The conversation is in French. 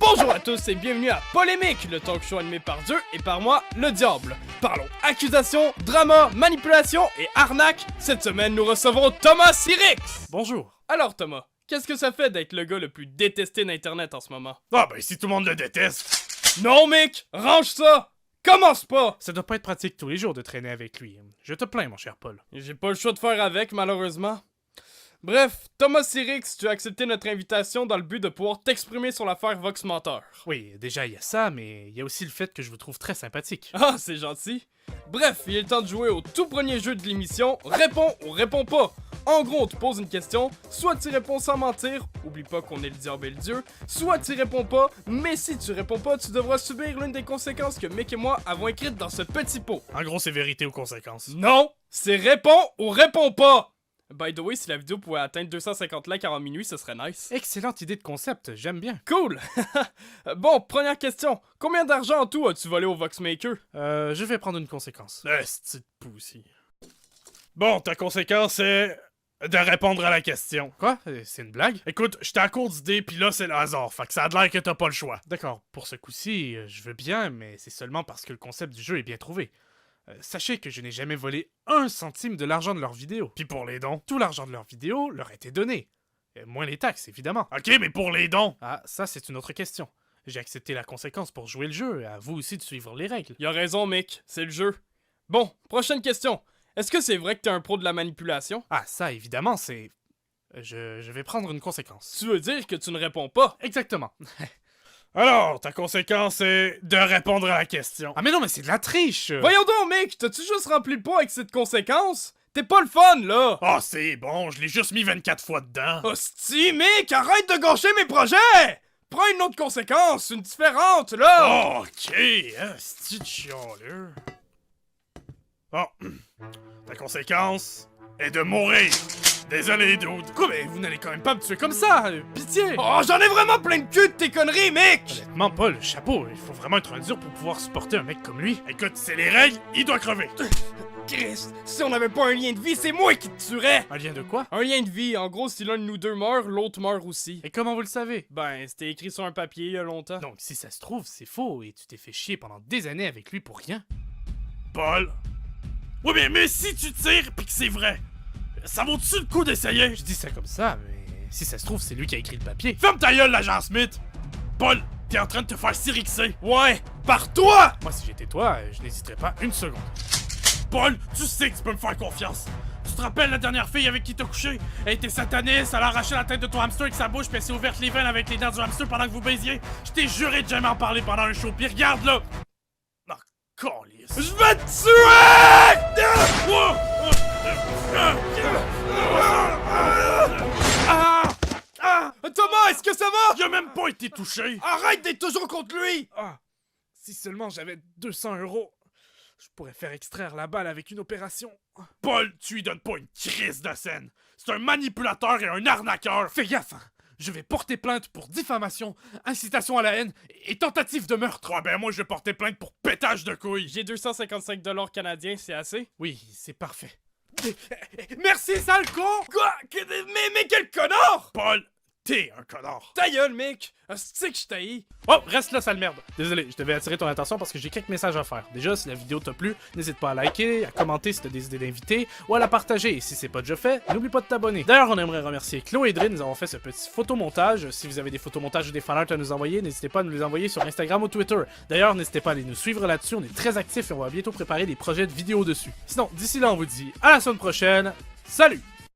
Bonjour à tous et bienvenue à Polémique, le talk show animé par Dieu et par moi, le diable. Parlons accusation, drama, manipulation et arnaque. Cette semaine, nous recevons Thomas Sirix. Bonjour. Alors Thomas, qu'est-ce que ça fait d'être le gars le plus détesté d'Internet en ce moment? Ah ben si tout le monde le déteste. Non mec, range ça! Commence pas! Ça doit pas être pratique tous les jours de traîner avec lui. Je te plains mon cher Paul. J'ai pas le choix de faire avec malheureusement. Bref, Thomas Sirix, tu as accepté notre invitation dans le but de pouvoir t'exprimer sur l'affaire Vox Menteur. Oui, déjà il y a ça, mais il y a aussi le fait que je vous trouve très sympathique. Ah, c'est gentil. Bref, il est temps de jouer au tout premier jeu de l'émission, réponds ou réponds pas. En gros, on te pose une question, soit tu réponds sans mentir, oublie pas qu'on est le diable et le dieu, soit tu réponds pas, mais si tu réponds pas, tu devras subir l'une des conséquences que Mick et moi avons écrites dans ce petit pot. En gros, c'est vérité ou conséquences. Non, c'est réponds ou réponds pas. By the way, si la vidéo pouvait atteindre 250 likes avant minuit, ce serait nice. Excellente idée de concept, j'aime bien. Cool! Bon, première question. Combien d'argent en tout as-tu volé au Voxmaker? Je vais prendre une conséquence. Petite poussie. Bon, ta conséquence est de répondre à la question. Quoi? C'est une blague? Écoute, j'étais à court d'idées, pis là c'est le hasard, fait que ça a l'air que t'as pas le choix. D'accord, pour ce coup-ci, je veux bien, mais c'est seulement parce que le concept du jeu est bien trouvé. Sachez que je n'ai jamais volé 1 centime de l'argent de leurs vidéos. Puis pour les dons, tout l'argent de leurs vidéos leur a été donné. Moins les taxes, évidemment. Ok, mais pour les dons! Ah, ça c'est une autre question. J'ai accepté la conséquence pour jouer le jeu, à vous aussi de suivre les règles. Il a raison, Mick, c'est le jeu. Bon, prochaine question. Est-ce que c'est vrai que t'es un pro de la manipulation? Ah, ça évidemment, c'est... Je vais prendre une conséquence. Tu veux dire que tu ne réponds pas? Exactement. Alors, ta conséquence est de répondre à la question. Ah mais non, mais c'est de la triche! Voyons donc, Mick, t'as-tu juste rempli le pot avec cette conséquence? T'es pas le fun, là! Ah, c'est bon, je l'ai juste mis 24 fois dedans. Hostie, Mick, arrête de gâcher mes projets! Prends une autre conséquence, une différente, là! Oh, ok, hostie de chialeux. Bon, ta conséquence est de mourir. Désolé, dude. Quoi, mais vous n'allez quand même pas me tuer comme ça, pitié! Oh, j'en ai vraiment plein de cul de tes conneries, Mick! Honnêtement, Paul, chapeau, il faut vraiment être un dur pour pouvoir supporter un mec comme lui. Écoute, c'est les règles, il doit crever. Christ, si on n'avait pas un lien de vie, c'est moi qui te tuerais! Un lien de quoi? Un lien de vie, en gros, si l'un de nous deux meurt, l'autre meurt aussi. Et comment vous le savez? Ben, c'était écrit sur un papier il y a longtemps. Donc, si ça se trouve, c'est faux et tu t'es fait chier pendant des années avec lui pour rien. Paul? Oui, mais si tu tires pis que c'est vrai, ça vaut-tu le coup d'essayer? Je dis ça comme ça, mais si ça se trouve, c'est lui qui a écrit le papier. Ferme ta gueule, l'agent Smith! Paul, t'es en train de te faire sirixer. Ouais, par toi! Moi, si j'étais toi, je n'hésiterais pas une seconde. Paul, tu sais que tu peux me faire confiance. Tu te rappelles la dernière fille avec qui t'as couché? Elle était sataniste, elle a arraché la tête de ton hamster avec sa bouche, puis elle s'est ouverte les veines avec les dents du hamster pendant que vous baisiez. Je t'ai juré de jamais en parler pendant un show, puis regarde là! Oh, câlisse. Je vais te tuer! Thomas, est-ce que ça va? Il a même pas été touché! Arrête d'être toujours contre lui! Ah, si seulement j'avais 200 €, je pourrais faire extraire la balle avec une opération. Paul, tu lui donnes pas une crise de scène. C'est un manipulateur et un arnaqueur. Fais gaffe, hein. Je vais porter plainte pour diffamation, incitation à la haine et tentative de meurtre. Ouais, ben moi je vais porter plainte pour pétage de couilles. J'ai 255 $ canadiens, c'est assez? Oui, c'est parfait. Merci, sale con! Quoi? Mais quel connard! Paul, t'es un connard. Ta gueule, Mick! Hostie que je t'haïs! Oh, reste là, sale merde. Désolé, je devais attirer ton attention parce que j'ai quelques messages à faire. Déjà, si la vidéo t'a plu, n'hésite pas à liker, à commenter si t'as des idées d'invités, ou à la partager. Et si c'est pas déjà fait, n'oublie pas de t'abonner. D'ailleurs, on aimerait remercier Chloé et Dre, nous avons fait ce petit photomontage. Si vous avez des photomontages ou des fanarts à nous envoyer, n'hésitez pas à nous les envoyer sur Instagram ou Twitter. D'ailleurs, n'hésitez pas à aller nous suivre là-dessus, on est très actifs et on va bientôt préparer des projets de vidéos dessus. Sinon, d'ici là, on vous dit à la semaine prochaine. Salut!